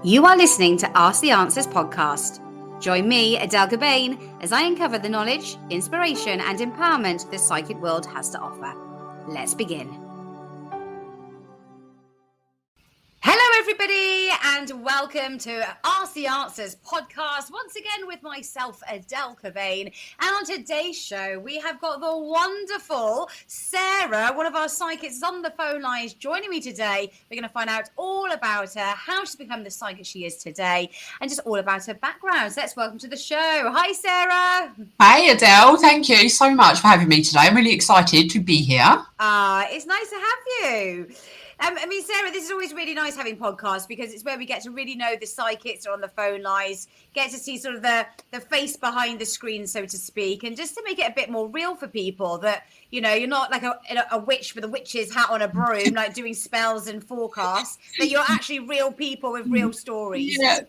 You are listening to Ask the Answers podcast. Join me, Adele, as I uncover the knowledge, inspiration, and empowerment the psychic world has to offer. Let's begin. Hello, everybody, and welcome to Ask the Answers podcast. Once again with myself, Adele. And on today's show, we have got the wonderful Sarah, one of our psychics on the phone lines, joining me today. We're going to find out all about her, how she's become the psychic she is today, and just all about her background. So let's welcome to the show. Hi, Sarah. Hi, Adele. Thank you so much for having me today. I'm really excited to be here. It's nice to have you. Sarah, this is always really nice having podcasts because it's where we get to really know the psychics are on the phone lines, get to see sort of the face behind the screen, so to speak, and just to make it a bit more real for people that, you know, you're not like a witch with a witch's hat on a broom, like doing spells and forecasts, that you're actually real people with real stories. Yeah.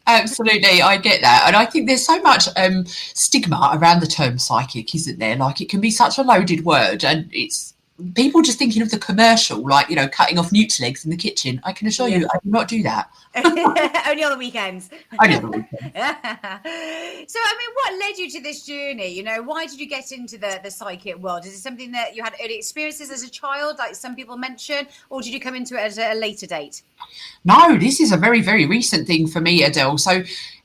Absolutely, I get that. And I think there's so much stigma around the term psychic, isn't there? Like, it can be such a loaded word, and it's people just thinking of the commercial, like, you know, cutting off newt's legs in the kitchen. I can assure you, I do not do that. Only on the weekends. Only on the weekends. So, what led you to this journey? You know, why did you get into the psychic world? Is it something that you had early experiences as a child, like some people mention, or did you come into it at a later date? No, this is a very, very recent thing for me, Adele. So,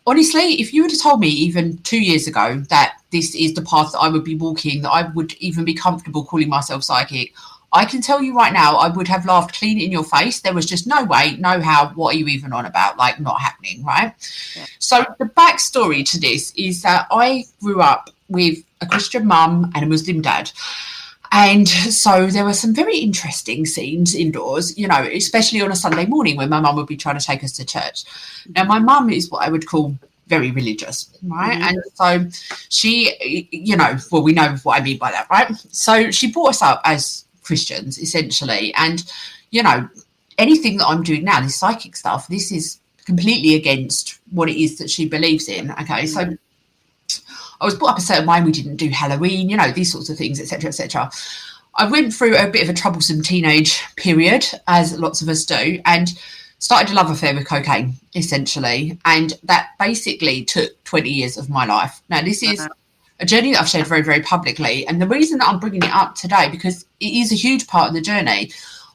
honestly, if you would have told me even 2 years ago that this is the path that I would be walking, that I would even be comfortable calling myself psychic, I can tell you right now, I would have laughed clean in your face. There was just no way, no how, what are you even on about? Like, not happening, right? Yeah. So the backstory to this is that I grew up with a Christian mum and a Muslim dad. And so there were some very interesting scenes indoors, you know, especially on a Sunday morning when my mum would be trying to take us to church. Now, my mum is what I would call very religious, right? Mm-hmm. And so she, you know, well, we know what I mean by that, right? So she brought us up as Christians, essentially. And, you know, anything that I'm doing now, this psychic stuff, this is completely against what it is that she believes in, okay? Mm-hmm. So I was brought up a certain way. We didn't do Halloween, you know, these sorts of things, etc., etc. I went through a bit of a troublesome teenage period, as lots of us do, and started a love affair with cocaine, essentially. And that basically took 20 years of my life. Now, this is a journey that I've shared very, very publicly. And the reason that I'm bringing it up today, because it is a huge part of the journey.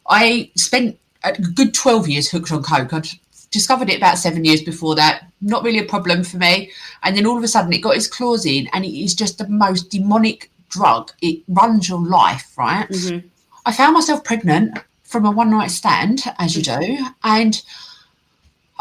I spent a good 12 years hooked on coke. I'd discovered it about 7 years before that. Not really a problem for me. And then all of a sudden it got its claws in, and it is just the most demonic drug. It runs your life, right? Mm-hmm. I found myself pregnant from a one-night stand, as you do. And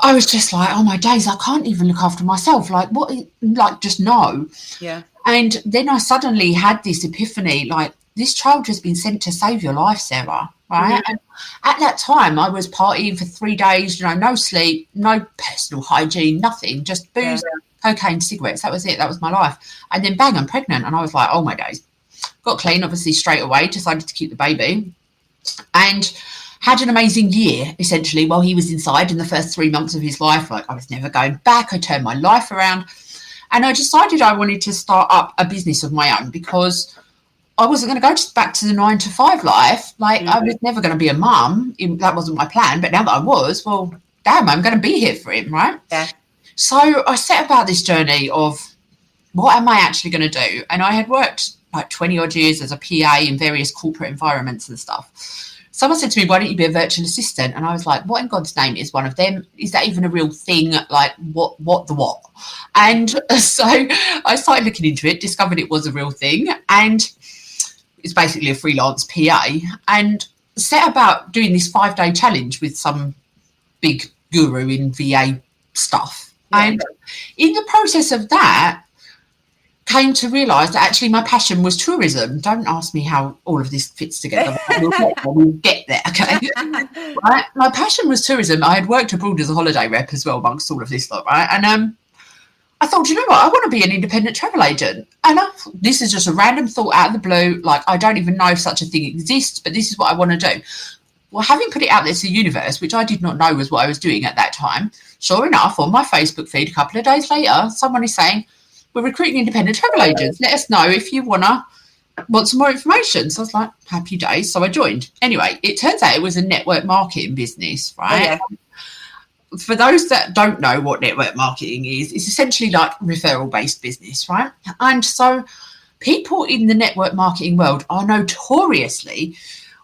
I was just like, oh my days, I can't even look after myself. Like, what? Like, just no. Yeah. And then I suddenly had this epiphany, like, this child has been sent to save your life, Sarah, right? Mm-hmm. And at that time, I was partying for 3 days, you know, no sleep, no personal hygiene, nothing, just booze, cocaine, cigarettes. That was it. That was my life. And then bang, I'm pregnant. And I was like, oh my days. Got clean, obviously, straight away, decided to keep the baby. And had an amazing year, essentially, while he was inside in the first 3 months of his life. Like, I was never going back. I turned my life around. And I decided I wanted to start up a business of my own because I wasn't going to go back to the 9-to-5 life. Like, I was never going to be a mum. That wasn't my plan. But now that I was, well, damn, I'm going to be here for him, right? Yeah. So I set about this journey of what am I actually going to do? And I had worked like 20 odd years as a PA in various corporate environments and stuff. Someone said to me, why don't you be a virtual assistant? And I was like, what in God's name is one of them? Is that even a real thing? Like, what? And so I started looking into it, discovered it was a real thing. And it's basically a freelance PA, and set about doing this 5-day challenge with some big guru in VA stuff. Yeah. And in the process of that, came to realise that actually my passion was tourism. Don't ask me how all of this fits together. We'll get there, okay? Right? My passion was tourism. I had worked abroad as a holiday rep as well amongst all of this lot, right? And I thought, you know what? I want to be an independent travel agent. And this is just a random thought out of the blue. Like, I don't even know if such a thing exists, but this is what I want to do. Well, having put it out there to the universe, which I did not know was what I was doing at that time, sure enough, on my Facebook feed a couple of days later, someone is saying, we're recruiting independent travel agents. Let us know if you want some more information. So I was like, happy days. So I joined. Anyway, it turns out it was a network marketing business, right? Oh, yeah. for those that don't know what network marketing is, it's essentially like referral-based business, right? And so people in the network marketing world are notoriously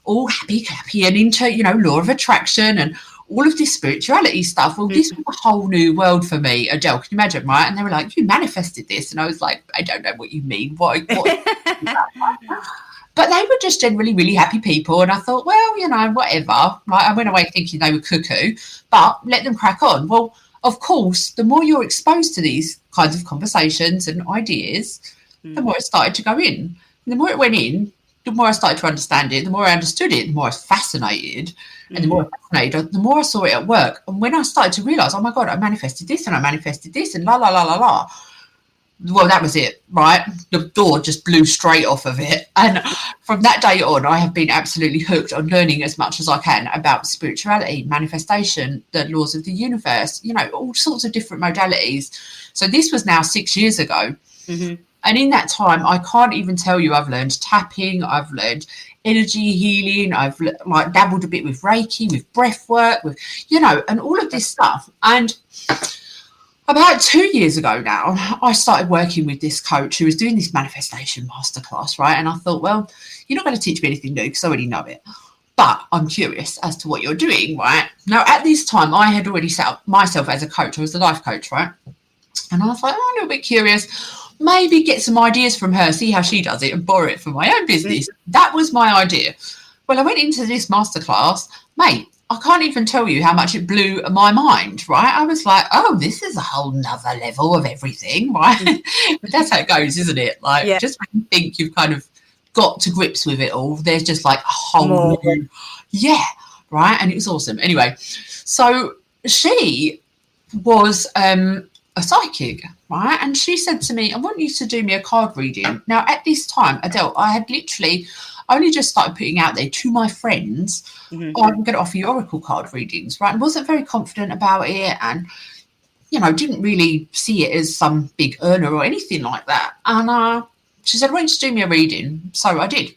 all happy, clappy, and into, law of attraction and all of this spirituality stuff. Well, this was a whole new world for me, Adele. Can you imagine, right? And they were like, "You manifested this," and I was like, "I don't know what you mean. What?" But they were just generally really happy people, and I thought, well, whatever. Right? I went away thinking they were cuckoo, but let them crack on. Well, of course, the more you're exposed to these kinds of conversations and ideas, the more it started to go in. And the more it went in, the more I started to understand it, the more I understood it, the more I was fascinated. And the more I fascinated, the more I saw it at work. And when I started to realise, oh my God, I manifested this and I manifested this and la, la, la, la, la. Well, that was it, right? The door just blew straight off of it. And from that day on, I have been absolutely hooked on learning as much as I can about spirituality, manifestation, the laws of the universe, all sorts of different modalities. So this was now 6 years ago. And in that time, I can't even tell you, I've learned tapping, I've learned energy healing, I've dabbled a bit with Reiki, with breath work, with, and all of this stuff. And about 2 years ago now, I started working with this coach who was doing this manifestation masterclass, right? And I thought, well, you're not going to teach me anything new because I already know it. But I'm curious as to what you're doing, right? Now, at this time, I had already set up myself as a coach. I was a life coach, right? And I was like, I'm a little bit curious. Maybe get some ideas from her, see how she does it and borrow it for my own business. That was my idea. Well, I went into this masterclass, mate, I can't even tell you how much it blew my mind, right? I was like, oh, this is a whole nother level of everything, right? But that's how it goes, isn't it? Like, just when you think you've kind of got to grips with it all, there's just like a whole new, right? And it was awesome. Anyway, so she was a psychic, right? And she said to me, I want you to do me a card reading. Now, at this time, Adele, I had literally only just started putting out there to my friends, I'm going to offer you oracle card readings, right? And wasn't very confident about it and, didn't really see it as some big earner or anything like that. And she said, why don't you do me a reading? So I did.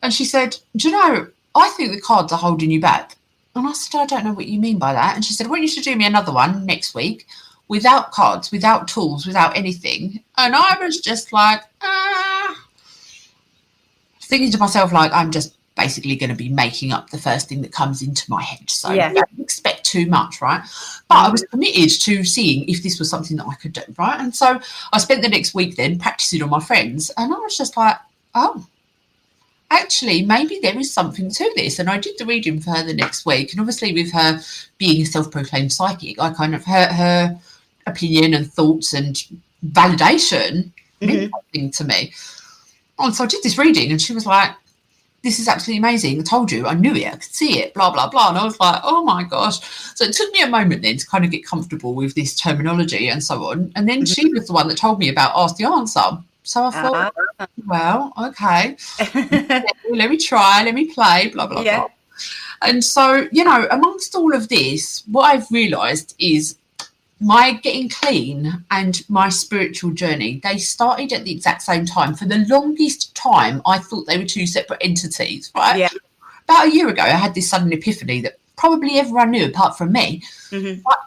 And she said, do you know, I think the cards are holding you back. And I said, I don't know what you mean by that. And she said, why don't you do me another one next week without cards, without tools, without anything? And I was just like, thinking to myself, like, I'm just basically going to be making up the first thing that comes into my head. So I don't expect too much, right? But I was committed to seeing if this was something that I could do, right? And so I spent the next week then practicing on my friends. And I was just like, oh, actually, maybe there is something to this. And I did the reading for her the next week. And obviously with her being a self-proclaimed psychic, I kind of heard her opinion and thoughts and validation meant something to me. And so I did this reading and she was like, this is absolutely amazing. I told you, I knew it, I could see it, blah, blah, blah. And I was like, oh my gosh. So it took me a moment then to kind of get comfortable with this terminology and so on. And then she was the one that told me about Ask the Answer. So I thought, well, okay, let me try, let me play, blah, blah, blah. And so, amongst all of this, what I've realised is my getting clean and my spiritual journey, they started at the exact same time. For the longest time, I thought they were two separate entities, right? Yeah. About a year ago, I had this sudden epiphany that probably everyone knew apart from me. But,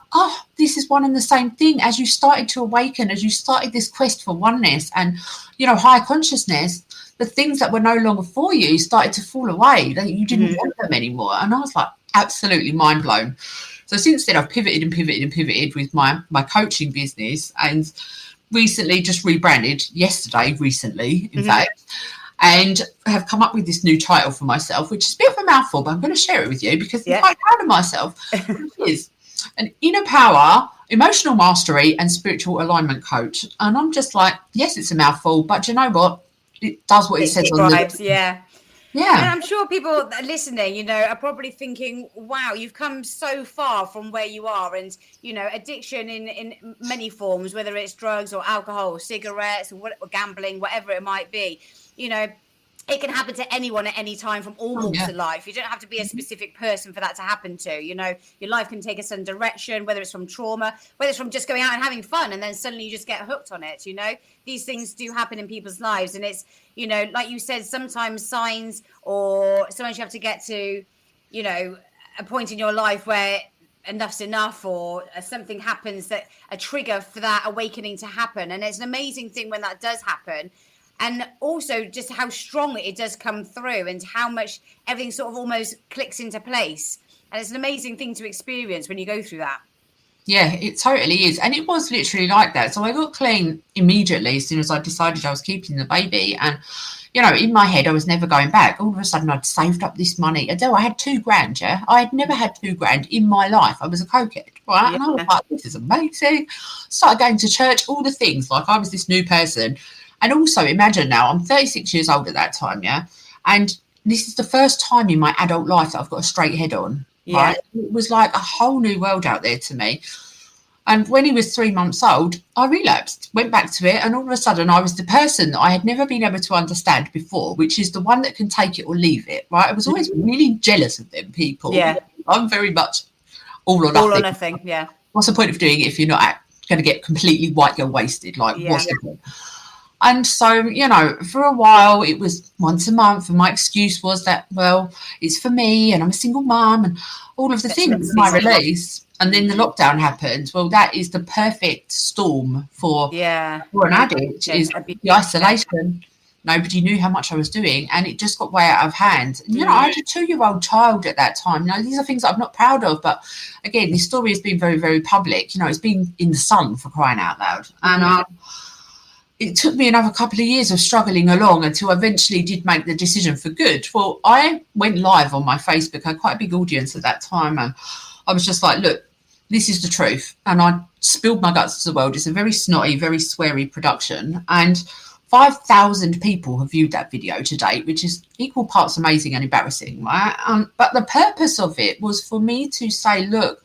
this is one and the same thing. As you started to awaken, as you started this quest for oneness and, higher consciousness, the things that were no longer for you started to fall away. You didn't want them anymore. And I was like, absolutely mind blown. So since then, I've pivoted with my coaching business and recently just rebranded recently, in fact, and have come up with this new title for myself, which is a bit of a mouthful, but I'm going to share it with you because I'm quite proud of myself. It is an inner power, emotional mastery and spiritual alignment coach. And I'm just like, yes, it's a mouthful, but you know what? It does what it says on the... Yeah. And I'm sure people that are listening, are probably thinking, wow, you've come so far from where you are. And, addiction in many forms, whether it's drugs or alcohol, or cigarettes or gambling, whatever it might be, it can happen to anyone at any time from all walks of life. You don't have to be a specific person for that to happen to. Your life can take a certain direction, whether it's from trauma, whether it's from just going out and having fun, and then suddenly you just get hooked on it. These things do happen in people's lives, and it's, like you said, sometimes signs, or sometimes you have to get to, a point in your life where enough's enough, or something happens, that a trigger for that awakening to happen. And it's an amazing thing when that does happen. And also just how strong it does come through, and how much everything sort of almost clicks into place. And it's an amazing thing to experience when you go through that. Yeah, it totally is. And it was literally like that. So I got clean immediately as soon as I decided I was keeping the baby. And, you know, in my head, I was never going back. All of a sudden, I'd saved up this money. Adele, I had $2,000, yeah? I had never had $2,000 in my life. I was a cokehead, right? Yeah. And I was like, this is amazing. Started going to church, all the things. Like, I was this new person. And also, imagine now, I'm 36 years old at that time, yeah? And this is the first time in my adult life that I've got a straight head on. Yeah. Right? It was like a whole new world out there to me. And when he was 3 months old, I relapsed, went back to it. And all of a sudden, I was the person that I had never been able to understand before, which is the one that can take it or leave it. Right? I was always really jealous of them people. Yeah. I'm very much all or nothing. All or nothing, yeah. What's the point of doing it if you're not going to get completely white girl wasted? Like, what's the point? And so, you know, for a while it was once a month, and my excuse was that, well, it's for me and I'm a single mum and all of the things, my release. And then the lockdown happened. Well, that is the perfect storm for an addict, is the isolation. Nobody knew how much I was doing, and it just got way out of hand. And, you know, I had a 2-year-old child at that time. You know, these are things that I'm not proud of, but again, this story has been very, very public. You know, it's been in the sun, for crying out loud. And it took me another couple of years of struggling along until I eventually did make the decision for good. Well, I went live on my Facebook. I had quite a big audience at that time. And I was just like, look, this is the truth. And I spilled my guts to the world. It's a very snotty, very sweary production. And 5,000 people have viewed that video to date, which is equal parts amazing and embarrassing, right? But the purpose of it was for me to say, look,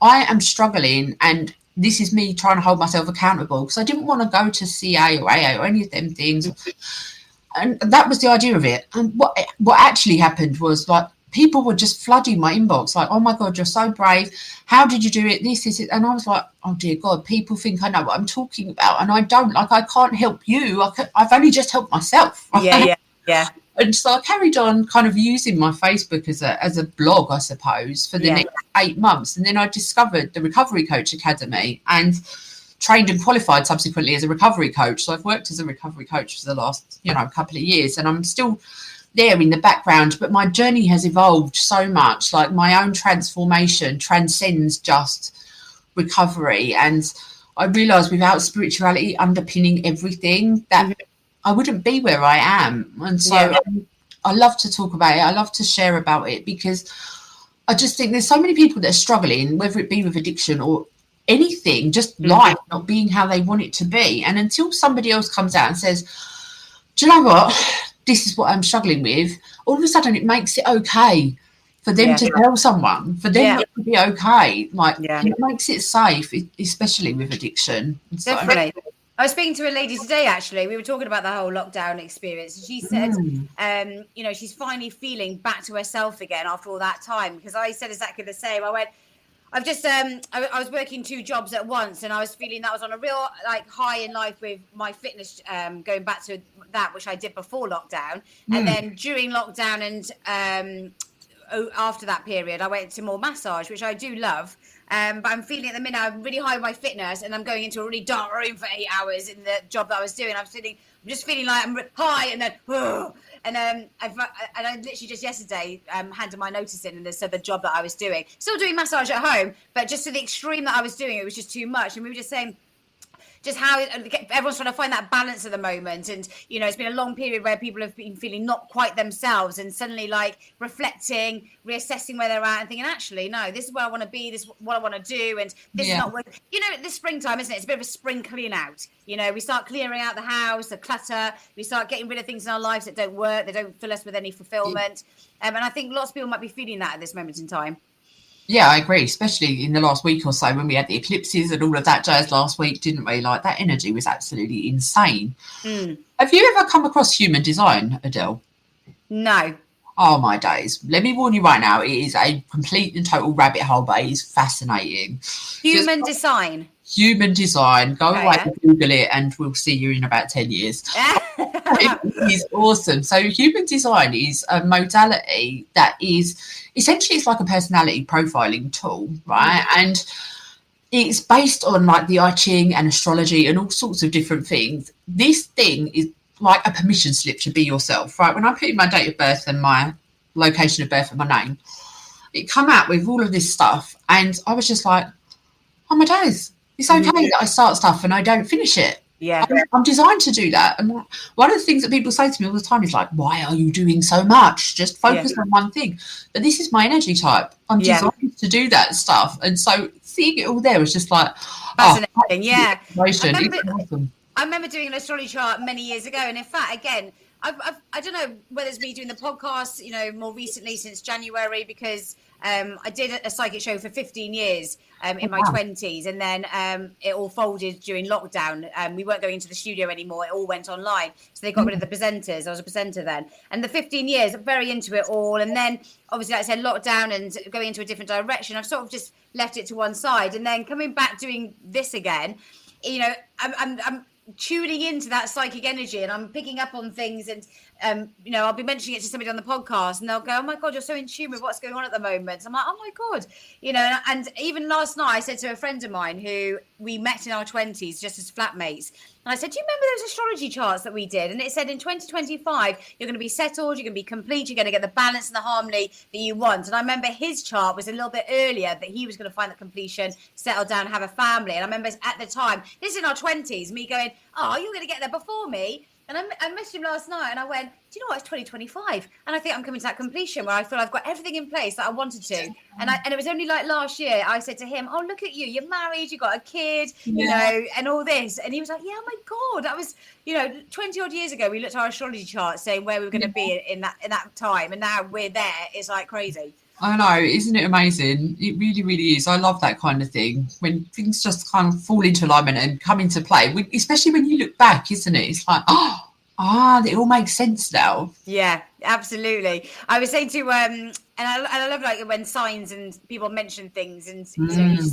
I am struggling, and this is me trying to hold myself accountable, because I didn't want to go to CA or AA or any of them things. And that was the idea of it. And what actually happened was, like, people were just flooding my inbox, like, oh my God, you're so brave. How did you do it? This is it. And I was like, oh dear God, people think I know what I'm talking about. And I don't. Like, I can't help you. I've only just helped myself. Right? Yeah. And so I carried on kind of using my Facebook as a blog, I suppose, for the next 8 months. And then I discovered the Recovery Coach Academy and trained and qualified subsequently as a recovery coach. So I've worked as a recovery coach for the last, couple of years, and I'm still there in the background. But my journey has evolved so much. Like, my own transformation transcends just recovery. And I realised without spirituality underpinning everything, that I wouldn't be where I am. And so I love to talk about it. I love to share about it, because I just think there's so many people that are struggling, whether it be with addiction or anything, just life not being how they want it to be. And until somebody else comes out and says, do you know what, this is what I'm struggling with, all of a sudden it makes it okay for them to tell someone, for them to be okay. Like, it makes it safe, especially with addiction. Definitely. I was speaking to a lady today, actually. We were talking about the whole lockdown experience. She said, she's finally feeling back to herself again after all that time. Because I said exactly the same. I went, I've just, I was working 2 jobs at once, and I was feeling that I was on a real high in life with my fitness, going back to that, which I did before lockdown. And then during lockdown and after that period, I went to more massage, which I do love. But I'm feeling at the minute, I'm really high with my fitness, and I'm going into a really dark room for 8 hours in the job that I was doing. I'm just feeling like I'm high, and then, and I literally just yesterday handed my notice in, and they said the job that I was doing, still doing massage at home, but just to the extreme that I was doing, it was just too much. And we were just saying, just how everyone's trying to find that balance at the moment. And, it's been a long period where people have been feeling not quite themselves, and suddenly reflecting, reassessing where they're at, and thinking, actually, no, this is where I want to be. This is what I want to do. And this is not what, this springtime, isn't it? It's a bit of a spring clean out. We start clearing out the house, the clutter. We start getting rid of things in our lives that don't work. They don't fill us with any fulfillment. And I think lots of people might be feeling that at this moment in time. Yeah, I agree, especially in the last week or so when we had the eclipses and all of that jazz last week, didn't we? Like, that energy was absolutely insane. Have you ever come across human design, Adele? No. Oh, my days. Let me warn you right now, it is a complete and total rabbit hole, but it is fascinating. Human design. Human design. Go away and Google it, and we'll see you in about 10 years. It is awesome. So human design is a modality that is essentially it's like a personality profiling tool, right? And it's based on like the I Ching and astrology and all sorts of different things. This thing is like a permission slip to be yourself, right? When I put in my date of birth and my location of birth and my name, it come out with all of this stuff. And I was just like, oh my days, it's okay that I start stuff and I don't finish it. Yeah. I'm designed to do that. And one of the things that people say to me all the time is like, why are you doing so much? Just focus on one thing. But this is my energy type. I'm designed to do that stuff. And so seeing it all there was just like, fascinating. I remember doing an astrology chart many years ago. And in fact, again, I don't know whether it's me doing the podcast, more recently since January, because I did a psychic show for 15 years in my 20s, and then it all folded during lockdown. We weren't going into the studio anymore. It all went online. So they got rid of the presenters. I was a presenter then. And the 15 years, I'm very into it all. And then, obviously, like I said, lockdown and going into a different direction, I've sort of just left it to one side. And then coming back doing this again, I'm tuning into that psychic energy, and I'm picking up on things, and I'll be mentioning it to somebody on the podcast, and they'll go, oh my god, you're so in tune with what's going on at the moment. So I'm like, oh my god, and even last night I said to a friend of mine who we met in our 20s just as flatmates, and I said, do you remember those astrology charts that we did? And it said in 2025 you're going to be settled, you're going to be complete, you're going to get the balance and the harmony that you want. And I remember his chart was a little bit earlier, that he was going to find the completion, settle down, have a family. And I remember at the time, this is in our 20s, me going, oh, you're going to get there before me. And I messaged him last night and I went, do you know what, it's 2025. And I think I'm coming to that completion where I feel I've got everything in place that I wanted to. And it was only like last year, I said to him, oh, look at you, you're married, you got a kid, and all this. And he was like, yeah, oh my God, that was, 20 odd years ago, we looked at our astrology chart saying where we were going to be in that time. And now we're there. It's like crazy. I know, isn't it amazing? It really, really is. I love that kind of thing, when things just kind of fall into alignment and come into play, especially when you look back, isn't it? It's like, it all makes sense now. Yeah, absolutely. I was saying to, and I love like when signs and people mention things, and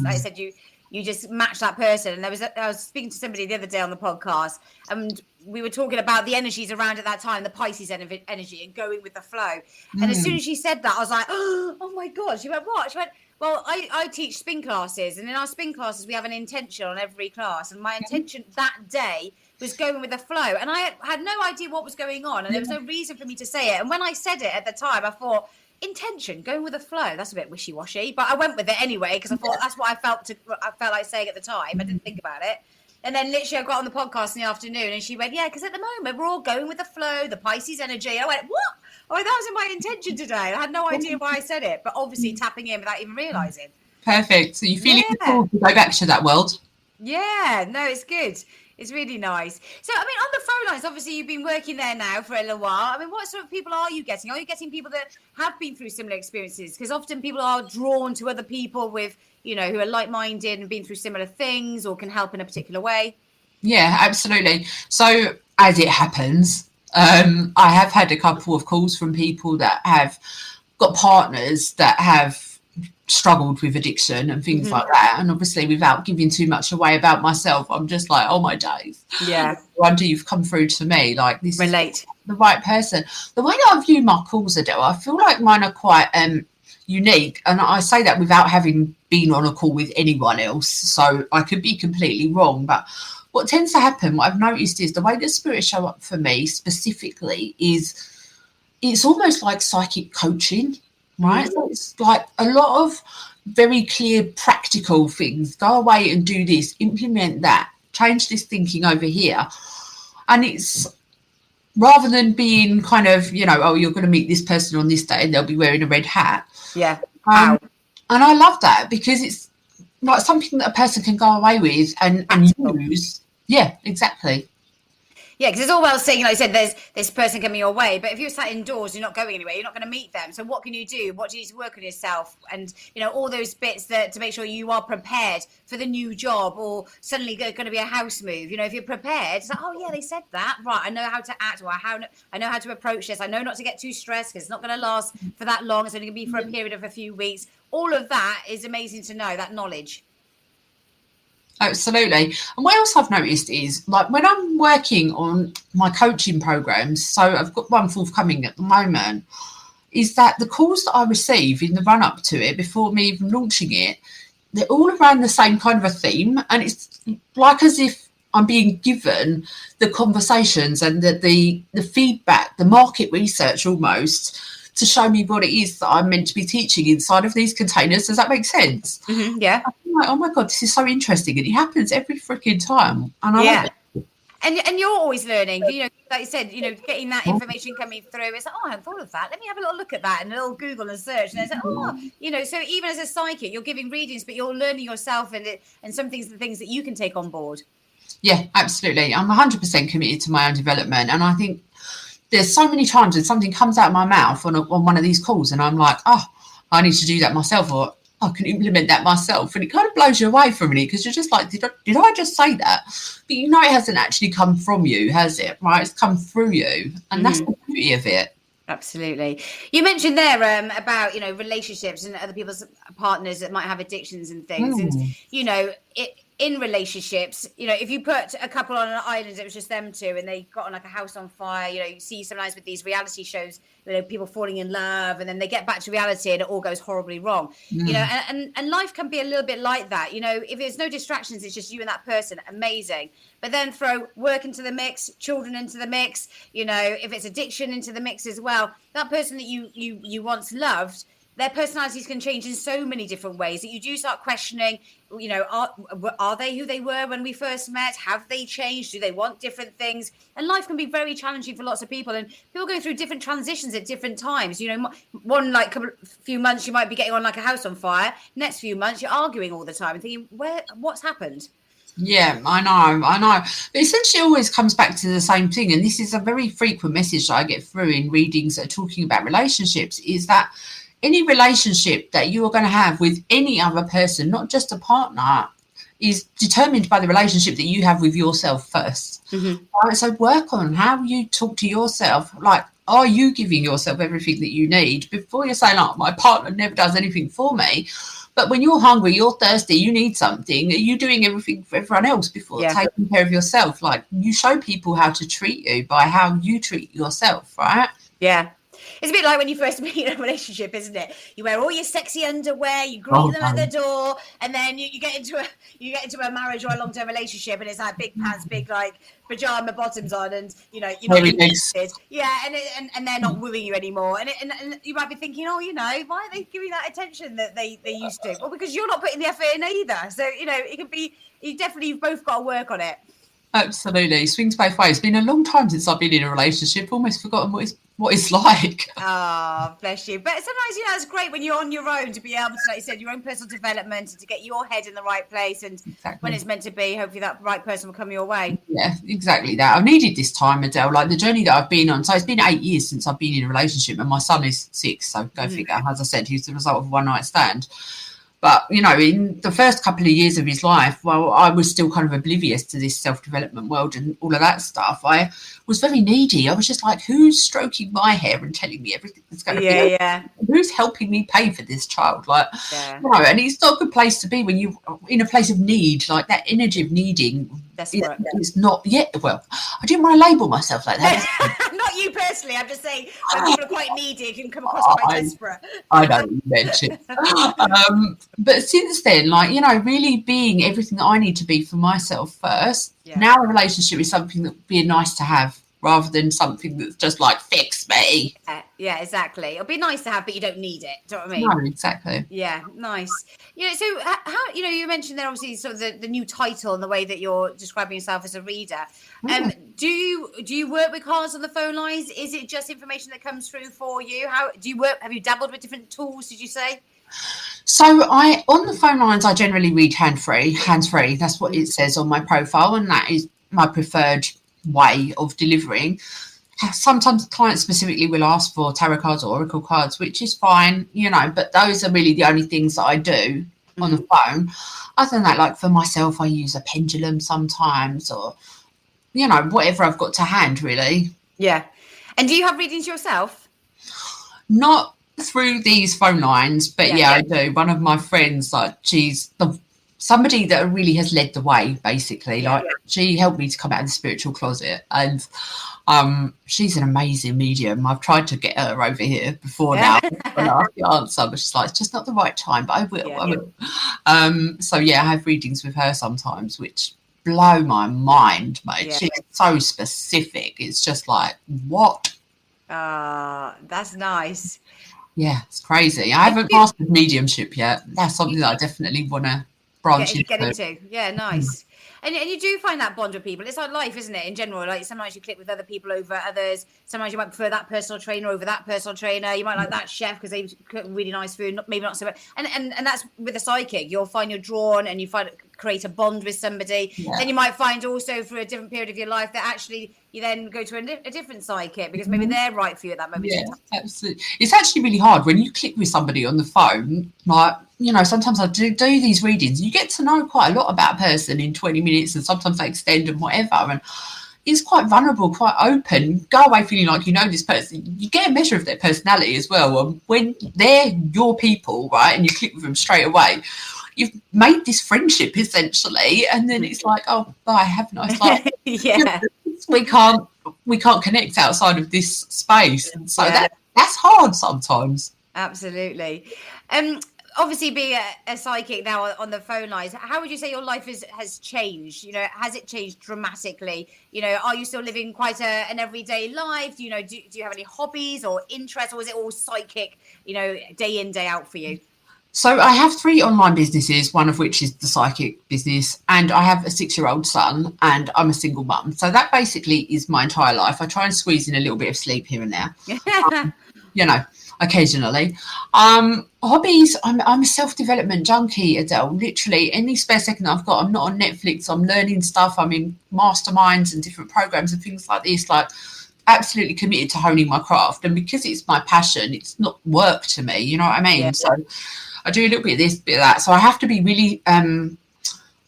like I said, you just match that person. And I was speaking to somebody the other day on the podcast, and we were talking about the energies around at that time, the Pisces energy, and going with the flow. And as soon as she said that, I was like, oh my God. She went, what? She went, well, I teach spin classes, and in our spin classes, we have an intention on every class. And my intention that day was going with the flow. And I had no idea what was going on, and there was no reason for me to say it. And when I said it at the time, I thought, intention, going with the flow, that's a bit wishy-washy. But I went with it anyway, because I thought that's what I felt like saying at the time. I didn't think about it. And then literally I got on the podcast in the afternoon, and she went, yeah, because at the moment we're all going with the flow, the Pisces energy. I went, what? Oh, that was in my intention today. I had no idea why I said it, but obviously tapping in without even realising. Perfect. So you feeling called to go back to that world? Yeah, no, it's good. It's really nice. So, I mean, on the phone lines, obviously you've been working there now for a little while. I mean, what sort of people are you getting? Are you getting people that have been through similar experiences? Because often people are drawn to other people with, who are like-minded and been through similar things, or can help in a particular way. Yeah, absolutely. So as it happens, I have had a couple of calls from people that have got partners that have struggled with addiction and things like that. And obviously, without giving too much away about myself, I'm just like, oh my days. Yeah. I wonder you've come through to me. Like, this Relate. is the right person. The way that I view my calls, Adele, I feel like mine are quite unique. And I say that without having been on a call with anyone else. So I could be completely wrong. But what tends to happen, what I've noticed, is the way that spirits show up for me specifically is it's almost like psychic coaching, right? So it's like a lot of very clear practical things. Go away and do this, implement that, change this thinking over here. And it's rather than being kind of, oh, you're going to meet this person on this day and they'll be wearing a red hat. Yeah. And I love that, because it's like something that a person can go away with and use. Yeah, exactly. Yeah, because it's all well saying, like I said, there's this person coming your way, but if you're sat indoors, you're not going anywhere, you're not going to meet them. So what can you do? What do you need to work on yourself? And, all those bits that to make sure you are prepared for the new job, or suddenly going to be a house move. If you're prepared, it's like, oh, yeah, they said that. Right, I know how to act, or I know how to approach this. I know not to get too stressed, because it's not going to last for that long. It's only going to be for a period of a few weeks. All of that is amazing to know, that knowledge. Absolutely. And what else I've noticed is, like, when I'm working on my coaching programs, so I've got one forthcoming at the moment, is that the calls that I receive in the run up to it before me even launching it, they're all around the same kind of a theme. And it's like as if I'm being given the conversations and the feedback, the market research almost, to show me what it is that I'm meant to be teaching inside of these containers. Does that make sense? Mm-hmm, yeah. I'm like, oh my God, this is so interesting. And it happens every freaking time. And I love it. And you're always learning, like you said, getting that information coming through. It's like, oh, I hadn't thought of that. Let me have a little look at that and a little Google and search. And it's like, so even as a psychic, you're giving readings, but you're learning yourself and some things, the things that you can take on board. Yeah, absolutely. I'm 100% committed to my own development. And I think there's so many times when something comes out of my mouth on one of these calls and I'm like, oh, I need to do that myself, or I can implement that myself. And it kind of blows you away for a minute because you're just like, did I just say that? But it hasn't actually come from you, has it? Right? It's come through you. And that's the beauty of it. Absolutely. You mentioned there about, relationships and other people's partners that might have addictions and things. And, in relationships, if you put a couple on an island, it was just them two, and they got on like a house on fire. You see sometimes with these reality shows, people falling in love, and then they get back to reality, and it all goes horribly wrong. And life can be a little bit like that. If there's no distractions, it's just you and that person. Amazing. But then throw work into the mix, children into the mix. If it's addiction into the mix as well, that person that you once loved, their personalities can change in so many different ways that you do start questioning, are they who they were when we first met? Have they changed? Do they want different things? And life can be very challenging for lots of people, and people go through different transitions at different times. One few months you might be getting on like a house on fire. Next few months you're arguing all the time and thinking, what's happened? Yeah, I know. But essentially it always comes back to the same thing. And this is a very frequent message that I get through in readings that are talking about relationships, is that any relationship that you are going to have with any other person, not just a partner, is determined by the relationship that you have with yourself first. Mm-hmm. Right, so work on how you talk to yourself. Like, are you giving yourself everything that you need before you're saying, oh, my partner never does anything for me? But when you're hungry, you're thirsty, you need something, are you doing everything for everyone else before taking care of yourself? Like, you show people how to treat you by how you treat yourself, right? Yeah. It's a bit like when you first meet in a relationship, isn't it? You wear all your sexy underwear, you greet them at the door, and then you get into a marriage or a long-term relationship, and it's like big pants, big like pajama bottoms on, and you're not interested. Yeah, and they're not wooing you anymore, and you might be thinking, why are they giving that attention that they used to? Well, because you're not putting the effort in either. So it could be you've both got to work on it. Absolutely, swings both ways. It's been a long time since I've been in a relationship. Almost forgotten what it's like. Oh, bless you. But sometimes, it's great when you're on your own to be able to, like you said, your own personal development, and to get your head in the right place. And when it's meant to be, hopefully that right person will come your way. Yeah, exactly that. I've needed this time, Adele. Like the journey that I've been on. So it's been 8 years since I've been in a relationship, and my son is 6. So go figure. As I said, he's the result of a one-night stand. But, in the first couple of years of his life, well, I was still kind of oblivious to this self-development world and all of that stuff. I was very needy. I was just like, who's stroking my hair and telling me everything that's going to be? Yeah. Who's helping me pay for this child? Like, and it's not a good place to be when you're in a place of need, like that energy of needing. It's not yet. Well, I didn't want to label myself like that. Not you personally. I'm just saying when people are quite needy, it can come across quite desperate. I don't mention. But since then, really being everything that I need to be for myself first. Yeah. Now a relationship is something that would be nice to have, rather than something that's just like, fix me. Yeah, exactly. It'll be nice to have, but you don't need it. Do you know what I mean? No, exactly. Yeah, nice. So how, you mentioned there obviously sort of the new title and the way that you're describing yourself as a reader. Do you work with cards on the phone lines? Is it just information that comes through for you? How do you work? Have you dabbled with different tools, did you say? So on the phone lines, I generally read hands-free. That's what it says on my profile, and that is my preferred way of delivering. Sometimes clients specifically will ask for tarot cards or oracle cards, which is fine, but those are really the only things that I do on the phone. Other than that, like for myself, I use a pendulum sometimes, or whatever I've got to hand, really. Yeah. And do you have readings yourself? Not through these phone lines, but I do. One of my friends, like, she's the somebody that really has led the way, basically. Like, she helped me to come out of the spiritual closet, and she's an amazing medium. I've tried to get her over here before now when I asked the answer, but she's like, it's just not the right time, but I will. So yeah, I have readings with her sometimes, which blow my mind, mate. She's so specific. It's just like, what? That's nice. Yeah, it's crazy. I haven't mastered mediumship yet. That's something that I definitely want to branch into. Yeah, nice. And you do find that bond with people. It's like life, isn't it? In general, like sometimes you click with other people over others. Sometimes you might prefer that personal trainer over that personal trainer. You might like that chef because they cook really nice food, maybe not so much. And that's with a psychic. You'll find you're drawn and you create a bond with somebody. Then you might find also for a different period of your life that actually you then go to a different psychic because maybe they're right for you at that moment. Yeah, absolutely. It's actually really hard when you click with somebody on the phone. Like, you know, sometimes I do these readings. You get to know quite a lot about a person in 20 minutes, and sometimes they extend and whatever. And it's quite vulnerable, quite open. Go away feeling like you know this person. You get a measure of their personality as well. And when they're your people, right, and you click with them straight away, you've made this friendship essentially, and then it's like, oh, bye, have a nice life. We can't connect outside of this space, so that's hard sometimes. Absolutely. Obviously, being a psychic now on the phone lines, how would you say your life has changed? You know, has it changed dramatically? You know, are you still living quite an everyday life? Do you have any hobbies or interests, or is it all psychic? You know, day in, day out for you? So I have 3 online businesses, one of which is the psychic business, and I have a 6-year-old son, and I'm a single mum. So that basically is my entire life. I try and squeeze in a little bit of sleep here and there, you know, occasionally. Hobbies, I'm a self-development junkie, Adele. Literally, any spare second I've got, I'm not on Netflix, I'm learning stuff, I'm in masterminds and different programs and things like this, like absolutely committed to honing my craft. And because it's my passion, it's not work to me, you know what I mean? So I do a little bit of this, bit of that. So I have to be really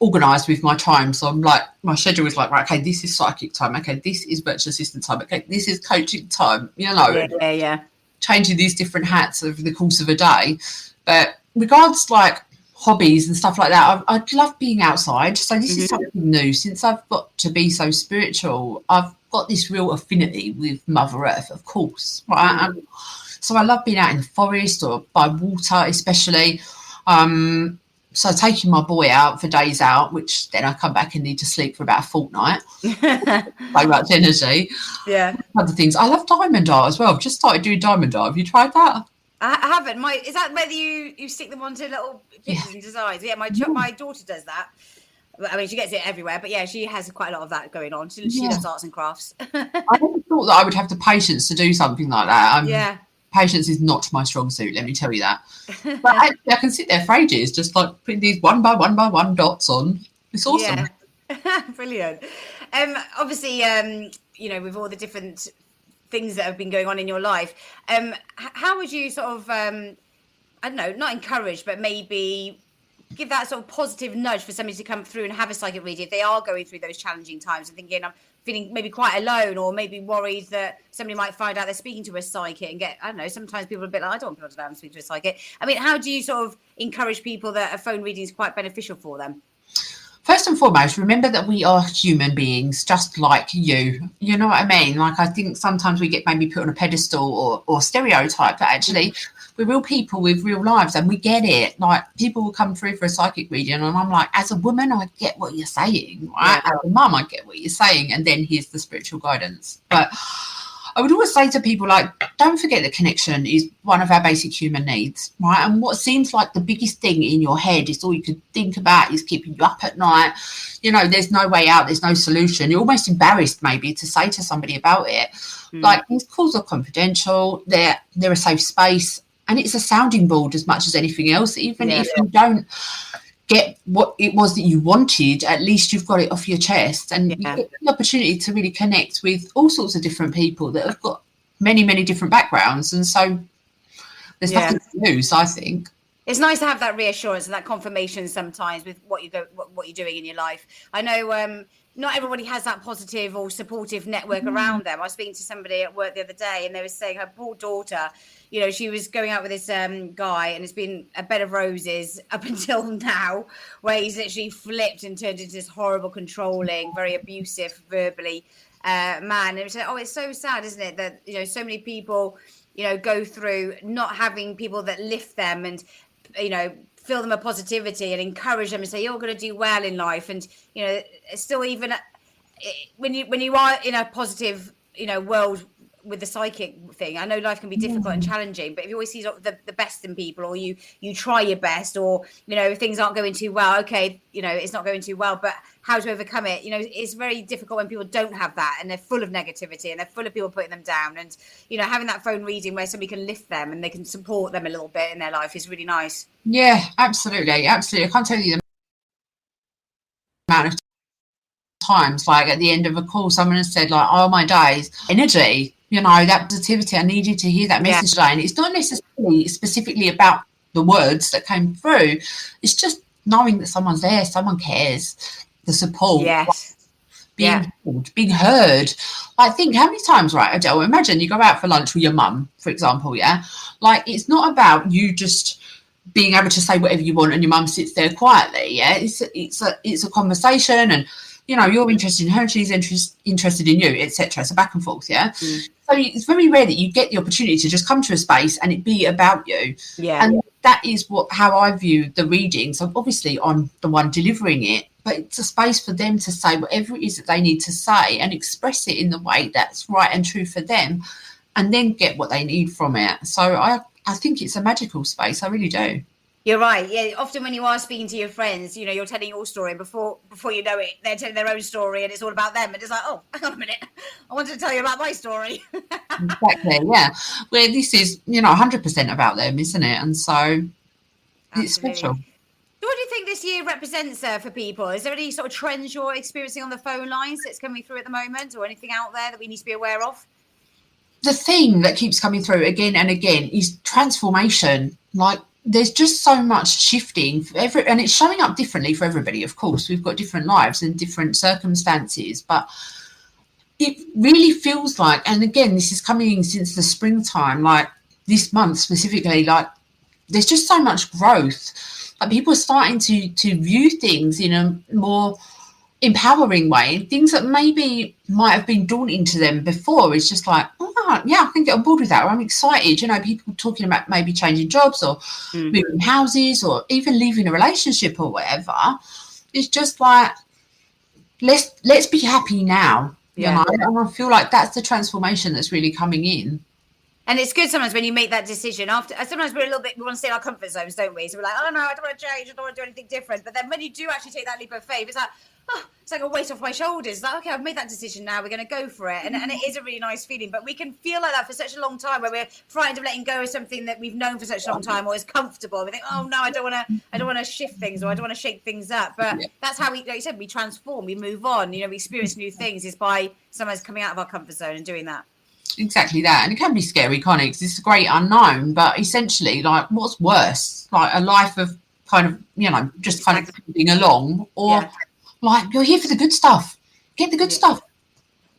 organised with my time. So I'm like, my schedule is like, right, okay, this is psychic time. Okay, this is virtual assistant time. Okay, this is coaching time. You know, changing these different hats over the course of a day. But regards like hobbies and stuff like that, I love being outside. So this is something new. Since I've got to be so spiritual, I've got this real affinity with Mother Earth, of course, right? So I love being out in the forest or by water, especially. So taking my boy out for days out, which then I come back and need to sleep for about a fortnight. So much energy. Yeah. Other things. I love diamond art as well. I've just started doing diamond art. Have you tried that? I haven't. Is that whether you stick them onto little pictures and designs? Yeah, my daughter does that. I mean, she gets it everywhere, but yeah, she has quite a lot of that going on. She does arts and crafts. I never thought that I would have the patience to do something like that. Patience is not my strong suit, let me tell you that. But actually, I can sit there for ages, just like putting these one by one dots on. It's awesome. Yeah. Brilliant. Obviously, you know, with all the different things that have been going on in your life, how would you sort of, I don't know, not encourage, but maybe give that sort of positive nudge for somebody to come through and have a psychic reading if they are going through those challenging times and thinking, I'm feeling maybe quite alone, or maybe worried that somebody might find out they're speaking to a psychic and get, I don't know, sometimes people are a bit like, I don't want people to know I'm speaking to a psychic. I mean, how do you sort of encourage people that a phone reading is quite beneficial for them? First and foremost, remember that we are human beings just like you. You know what I mean? Like, I think sometimes we get maybe put on a pedestal or stereotype, but actually we're real people with real lives, and we get it. Like, people will come through for a psychic reading, and I'm like, as a woman, I get what you're saying, right? As a mum, I get what you're saying, and then here's the spiritual guidance. But I would always say to people, like, don't forget that connection is one of our basic human needs, right? And what seems like the biggest thing in your head is all you could think about is keeping you up at night. You know, there's no way out, there's no solution. You're almost embarrassed maybe to say to somebody about it. Like, these calls are confidential, they're a safe space, and it's a sounding board as much as anything else. Even if you don't get what it was that you wanted, at least you've got it off your chest, and you get the opportunity to really connect with all sorts of different people that have got many, many different backgrounds, and so there's nothing to lose, I think. It's nice to have that reassurance and that confirmation sometimes with what you're doing in your life. I know not everybody has that positive or supportive network around them. I was speaking to somebody at work the other day, and they were saying her poor daughter, she was going out with this guy, and it's been a bed of roses up until now, where he's literally flipped and turned into this horrible, controlling, very abusive, verbally man. And it was like, oh, it's so sad, isn't it, that so many people go through not having people that lift them and fill them with positivity and encourage them and say you're going to do well in life. And still, even when you are in a positive world with the psychic thing, I know life can be difficult and challenging, but if you always see the best in people, or you try your best, or things aren't going too well, okay, it's not going too well, but how to overcome it, it's very difficult when people don't have that, and they're full of negativity and they're full of people putting them down. And having that phone reading where somebody can lift them and they can support them a little bit in their life is really nice. Yeah, absolutely. I can't tell you the amount of times, like at the end of a call, someone has said, like, oh my days, energy, that positivity, I needed to hear that message today. And it's not necessarily specifically about the words that came through, it's just knowing that someone's there, someone cares, the support, being heard. I think, how many times, right, Adele, imagine you go out for lunch with your mum, for example, like, it's not about you just being able to say whatever you want and your mum sits there quietly, it's a conversation, and you're interested in her, she's interested in you, etc. So back and forth, So it's very rare that you get the opportunity to just come to a space and it be about you. And that is how I view the reading. So obviously I'm the one delivering it, but it's a space for them to say whatever it is that they need to say and express it in the way that's right and true for them, and then get what they need from it. So I think it's a magical space. I really do. You're right. Yeah. Often when you are speaking to your friends, you're telling your story, before you know it, they're telling their own story, and it's all about them. And it's like, oh, hang on a minute, I wanted to tell you about my story. Exactly. Yeah. Where this is, 100% about them, isn't it? And so it's special. So what do you think this year represents for people? Is there any sort of trends you're experiencing on the phone lines that's coming through at the moment, or anything out there that we need to be aware of? The theme that keeps coming through again and again is transformation. Like, there's just so much shifting and it's showing up differently for everybody. Of course, we've got different lives and different circumstances, but it really feels like, and again, this is coming since the springtime, like this month specifically, like there's just so much growth. Like, people are starting to view things in a more empowering way, things that maybe might have been daunting to them before. It's just like, oh yeah, I can get on board with that, or I'm excited. People talking about maybe changing jobs or moving houses or even leaving a relationship or whatever. It's just like, let's be happy now. And I feel like that's the transformation that's really coming in. And it's good sometimes when you make that decision after. Sometimes we want to stay in our comfort zones, don't we? So we're like, oh no, I don't want to change, I don't want to do anything different. But then when you do actually take that leap of faith, it's like, oh, it's like a weight off my shoulders. It's like, okay, I've made that decision now, we're going to go for it. And it is a really nice feeling. But we can feel like that for such a long time, where we're frightened of letting go of something that we've known for such a long time, or is comfortable. We think, oh no, I don't want to shift things, or I don't want to shake things up. But that's how we, like you said, we transform, we move on. We experience new things is by sometimes coming out of our comfort zone and doing that. Exactly that. And it can be scary, can't it? Because it's a great unknown. But essentially, like, what's worse? Like a life of kind of, just kind of moving along, or like, you're here for the good stuff. Get the good stuff.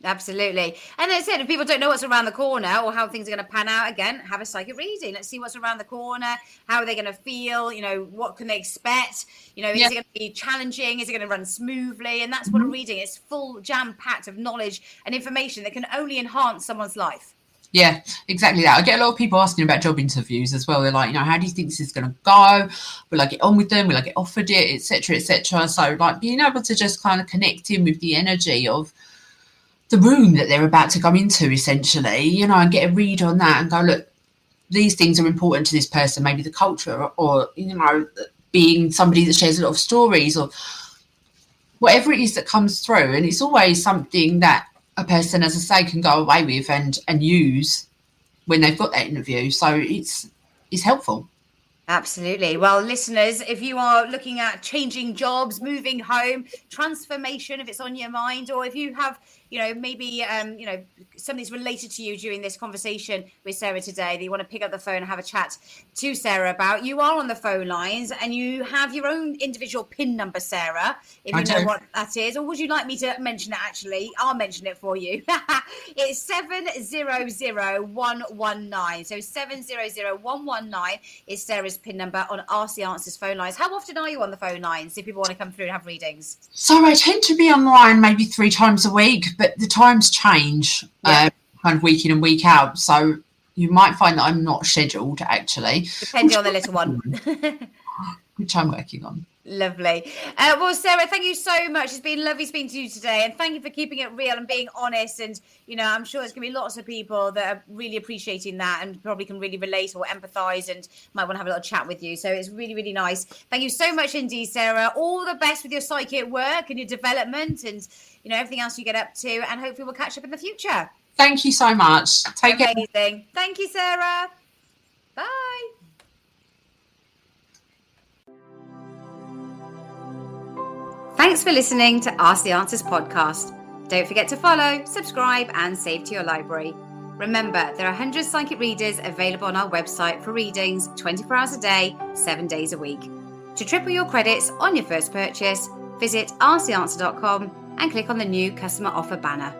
Absolutely. And as I said, if people don't know what's around the corner or how things are going to pan out, again, have a psychic reading. Let's see what's around the corner. How are they going to feel? What can they expect? Is it going to be challenging? Is it going to run smoothly? And that's what a reading is, full jam-packed of knowledge and information that can only enhance someone's life. Yeah, exactly that. I get a lot of people asking about job interviews as well. They're like, how do you think this is going to go? Will I get on with them? Will I get offered it? Etc., etc. So, like, being able to just kind of connect in with the energy of the room that they're about to go into, essentially, and get a read on that and go, look, these things are important to this person, maybe the culture, or being somebody that shares a lot of stories, or whatever it is that comes through. And it's always something that a person, as I say, can go away with and use when they've got that interview. So it's helpful. Absolutely. Well, listeners, if you are looking at changing jobs, moving home, transformation, if it's on your mind, or if you have, maybe, something's related to you during this conversation with Sarah today that you want to pick up the phone and have a chat to Sarah about, you are on the phone lines and you have your own individual PIN number, Sarah, if you know what that is. Or would you like me to mention it, actually? I'll mention it for you. It's 700119. So 700119 is Sarah's PIN number on Ask the Answers phone lines. How often are you on the phone lines if people want to come through and have readings? So I tend to be online maybe 3 times a week, but the times change kind of week in and week out. So you might find that I'm not scheduled, actually. Depending on the little one. Which I'm working on. Lovely. Well, Sarah, thank you so much. It's been lovely speaking to you today. And thank you for keeping it real and being honest. And, I'm sure there's going to be lots of people that are really appreciating that and probably can really relate or empathise and might want to have a little chat with you. So it's really, really nice. Thank you so much indeed, Sarah. All the best with your psychic work and your development and, everything else you get up to. And hopefully we'll catch up in the future. Thank you so much. Take care. Amazing. Thank you, Sarah. Bye. Thanks for listening to Ask the Answers podcast. Don't forget to follow, subscribe, and save to your library. Remember, there are 100 psychic readers available on our website for readings 24 hours a day, 7 days a week. To triple your credits on your first purchase, visit asktheanswer.com and click on the new customer offer banner.